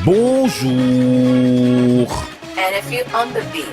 Bonjour. And if you on the beat.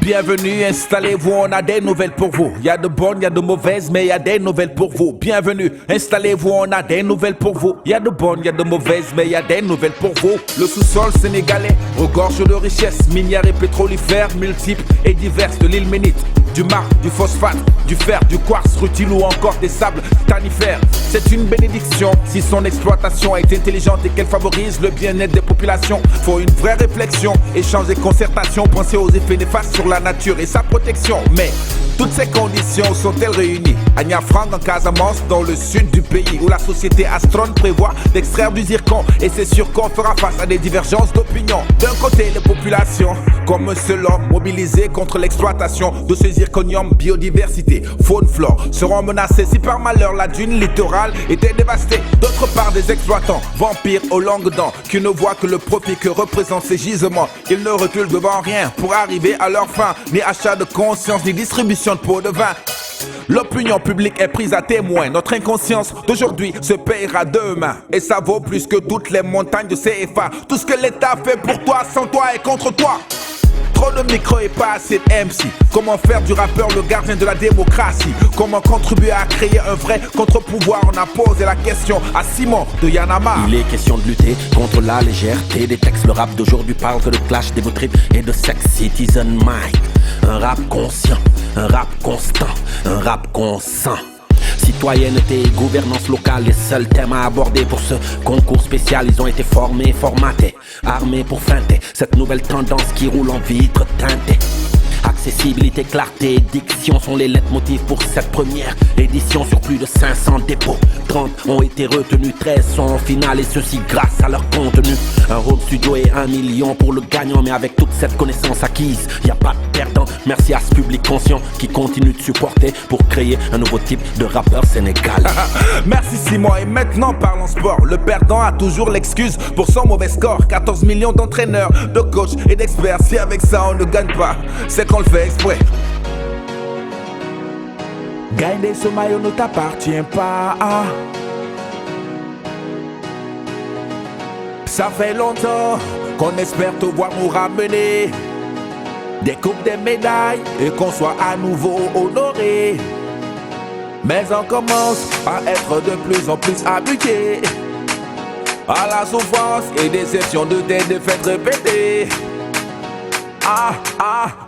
Bienvenue, installez-vous, on a des nouvelles pour vous. Il y a de bonnes, il y a de mauvaises, mais il y a des nouvelles pour vous. Bienvenue, installez-vous, on a des nouvelles pour vous. Il y a de bonnes, il y a de mauvaises, mais il y a des nouvelles pour vous. Le sous-sol sénégalais regorge de richesses minières et pétrolifères multiples et diverses, de l'île Ménite, du marbre, du phosphate, du fer, du quartz rutile ou encore des sables tanifères. C'est une bénédiction si son exploitation est intelligente et qu'elle favorise le bien-être des populations. Faut une vraie réflexion, échange et concertation, penser aux effets néfastes sur la nature et sa protection. Mais toutes ces conditions sont-elles réunies? À Niafrang, en Casamance, dans le sud du pays, où la société Astron prévoit d'extraire du zircon. Et c'est sûr qu'on fera face à des divergences d'opinion. D'un côté, les populations, comme un seul homme, mobilisés contre l'exploitation de ce zirconium. Biodiversité, faune, flore seront menacées si par malheur la dune littorale était dévastée. D'autre part, des exploitants, vampires aux longues dents, qui ne voient que le profit que représentent ces gisements. Ils ne reculent devant rien pour arriver à leur fin, ni achat de conscience, ni distribution de pots de vin. L'opinion publique est prise à témoin. Notre inconscience d'aujourd'hui se payera demain. Et ça vaut plus que toutes les montagnes de CFA. Tout ce que l'État fait pour toi, sans toi et contre toi. Trop de micro et pas assez de MC. Comment faire du rappeur le gardien de la démocratie? Comment contribuer à créer un vrai contre-pouvoir? On a posé la question à Simon de Yanama. Il est question de lutter contre la légèreté des textes. Le rap d'aujourd'hui parle que de clash, d'ego trip et de sex citizen mind. Un rap conscient, un rap constant, un rap consent. Citoyenneté et gouvernance locale, les seuls thèmes à aborder pour ce concours spécial. Ils ont été formés, formatés, armés pour feinter cette nouvelle tendance qui roule en vitre teintée. Accessibilité, clarté et diction sont les leitmotifs pour cette première édition. Sur plus de 500 dépôts, 30 ont été retenus, 13 sont en finale, et ceci grâce à leur contenu. Un home studio et 1 million pour le gagnant, mais avec toute cette connaissance acquise, y a pas de perdant. Merci à ce public conscient qui continue de supporter pour créer un nouveau type de rappeur sénégalais. Merci Simon, et maintenant parlons sport. Le perdant a toujours l'excuse pour son mauvais score. 14 millions d'entraîneurs, de coachs et d'experts. Si avec ça on ne gagne pas, c'est qu'on le fait exprès. Gagner ce maillot ne t'appartient pas. Ça fait longtemps qu'on espère te voir nous ramener des coupes, des médailles et qu'on soit à nouveau honoré. Mais on commence à être de plus en plus habitué à la souffrance et déception de tes défaites répétées.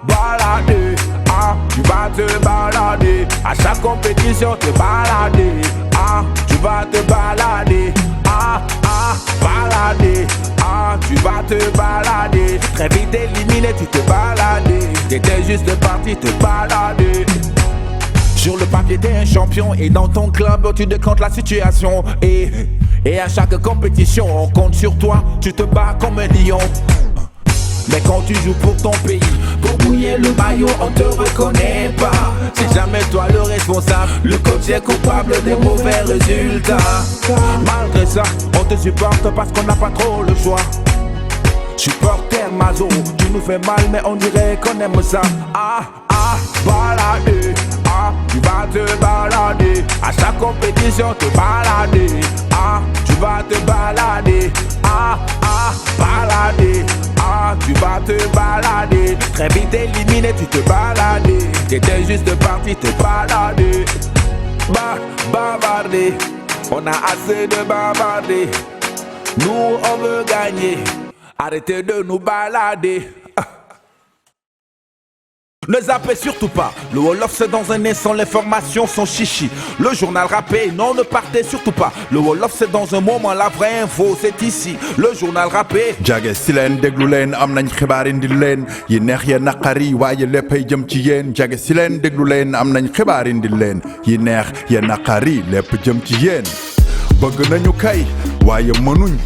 Balader, tu vas te balader. À chaque compétition te balader. Tu vas te balader. Balader, tu vas te balader. Très vite éliminé, tu te balader. T'étais juste parti te balader. Sur le papier t'es un champion et dans ton club tu décantes la situation. Et à chaque compétition on compte sur toi, tu te bats comme un lion. Mais quand tu joues pour ton pays, pour mouiller le maillot, on te reconnaît pas. C'est jamais toi le responsable, le coach est coupable des mauvais résultats. Malgré ça, on te supporte parce qu'on n'a pas trop le choix. Supporter Mazo, tu nous fais mal mais on dirait qu'on aime ça. Balader, tu vas te balader. À chaque compétition te balader. Tu vas te balader. Balader, tu vas te balader. Très vite éliminé, tu te balader. T'étais juste parti te balader. Bavarder, on a assez de bavarder. Nous on veut gagner. Arrêtez de nous balader. Ne zappez surtout pas, le Wolof c'est dans un instant, les formations sont chichi. Le journal rappé, non ne partez surtout pas. Le Wolof c'est dans un moment, la vraie info c'est ici. Le journal rappé. Jage si leen déglu leen am nañ xibaar indi leen yi neex ya naqari waaye léppay jëm ci yéen. Jage si leen déglu leen am nañ xibaar indi leen yi neex ya naqari lépp jëm ci yéen. Bëgg nañu kay waaye mënuñ.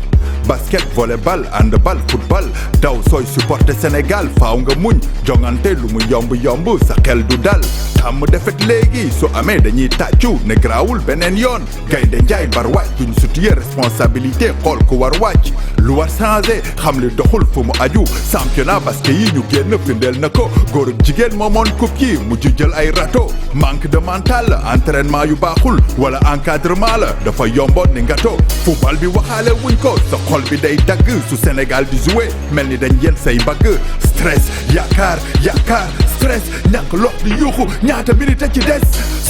Basket, volleyball, handball, football daw sooy supporter Sénégal faaw nga muñ jongante lu mu yomb yomb sa xel du dal tàmm defet léegi su amee dañuy tàccu ne grawul beneen yoon gaynde njaay mbar wàcc duñ sutiyee responsabilité xool ku war wàcc lu war changé xam li doxul fu mu aju championnat basket yi ñu génn firndeel na ko góor ak jigéen moomoon coupe yi mujj jël ay rato manque de mental entraînement yu baaxul wala encadrement la dafa yomboon ni ngato football bi waxaale wuñ ko sa xol bi day dagg su Sénégal di jouer mel ni dañ yen say mbagg stress yaakaar stress ñàkk lox di yuuxu ñaata minute ci des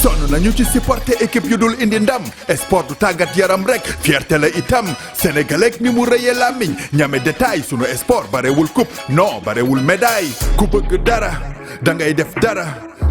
sonn nañu ci supporter équipe yu dul indi ndam sport du tàggat yaram rek fierté la itam sénégalais ni mu rëyee làmmiñ ñame détail sunu sport barewul coupe non barewul médaille ku bëgg dara da ngay def dara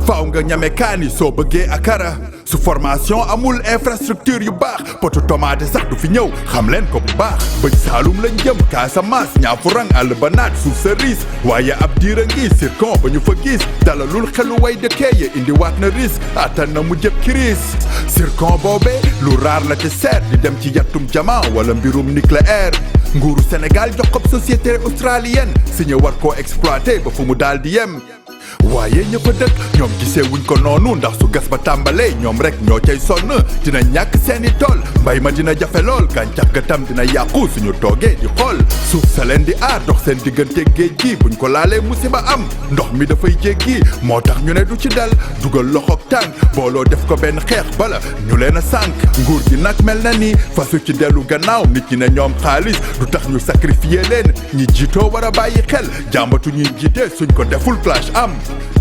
faaw nga ñame kaani soo bëggee akara su formation amul infrastructure yu baax potu tomate sax du fi ñëw xam leen ko bu baax bëj saalum lañ jëm Casamance ñaafurang àll ba naat suuf sa riis waaye ab diira ngi circon ba ñu fa gis dalalul xelu way dëkkee ya indi waat na risque attan na mu jëb crise circon boobee lu raar la te seet di dem ci yattum jama wala mbirum nucléaire nguuru Sénégal jox ko société australienne signé war koo exploité ba fu mu daal di yem waaye ña fa dëkk ñoom gisee wuñ ko noonu ndax su gas ba tàmbalee ñoom rek ñoo cay sonn dina ñàkk seeni tool mbay ma dina jafe lool gàncax ga tam dina yàqu suñu toogee di xool suuf sa leen di aar dox seen diggante géej gi buñ ko laalee musiba am ndox mi dafay jéggi moo tax ñu ne du ci dal dugal loxoog tànk booloo def ko benn xeex bala ñu leen a sànk nguur gi nag mel na ni fasu ci dellu gannaaw nit ñi ne ñoom xaalis du tax ñu sacrifier leen ñi jiitoo war a bàyyi xel jàmbatu ñuy jiite suñ ko deful clash am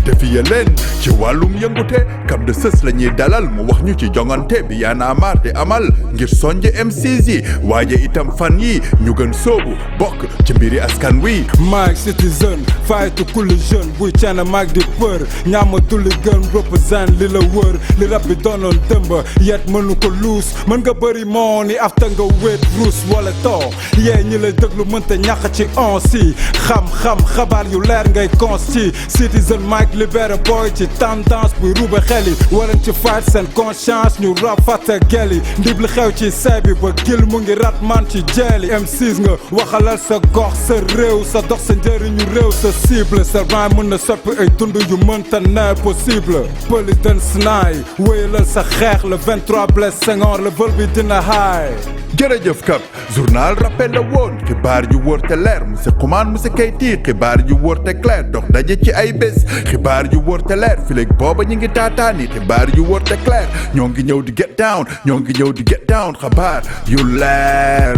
defiye leen ci wàllum yëngute Cap de Sës la ñuy dalal mu wax ñu ci jongante bi Y'en a marre di amal ngir sonje MCs yi waaye itam fan yi ñu gën soobu bokk ci mbiri askan wi Mike citizen faytu kulli jeune buy ceena mag di peur ñaama dulli gën represent li la wër li rab bi doonoon dëmb yet mënu ko luus mën nga bëri moo ni afta nga wéet ruus wala too yee ñi lay déglu mënta ñàkk ci on si xam-xam xabaar yu leer ngay cons ci citizen Mike libéré boy ci tendance bu ruube xel yi waran ci fight seen conscience ñu rap fàtte gel yi ndib li xew ci say bi ba gil mu ngi rat man ci jeeli M6 nga waxalal sa gox sa réew sa dox sa njëriñu réew sa cible sa rhyme mën na soppi ay dund yu mënta ne possible pëli den snaay wéyalal sa xeex le 23 bless Senghor le vol bi dina haay jërëjëf Cap journal rappel la woon xibaar yu wóor te leer monsieur Xuman monsieur Keyti xibaar yu wóor te clair dox daje ci ay bés xibaar yu wóor te leer fileeg booba ñu ngi taataani xibaar yu wóor te clair ñoo ngi ñëw di get down ñoo ngi ñëw di get down xabaar yu leer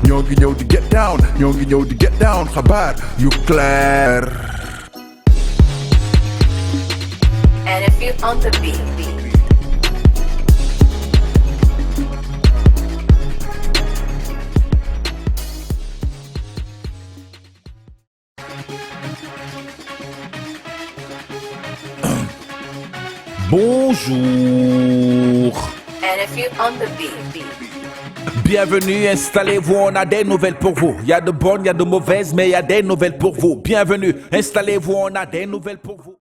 ñoo ngi ñëw di get down ñoo ngi ñëw di get down xabaar yu clair. And if you on the beat. Bonjour. And if you on the beat. Bienvenue, installez-vous, on a des nouvelles pour vous. Il y a de bonnes, il y a de mauvaises, mais il y a des nouvelles pour vous. Bienvenue, installez-vous, on a des nouvelles pour vous.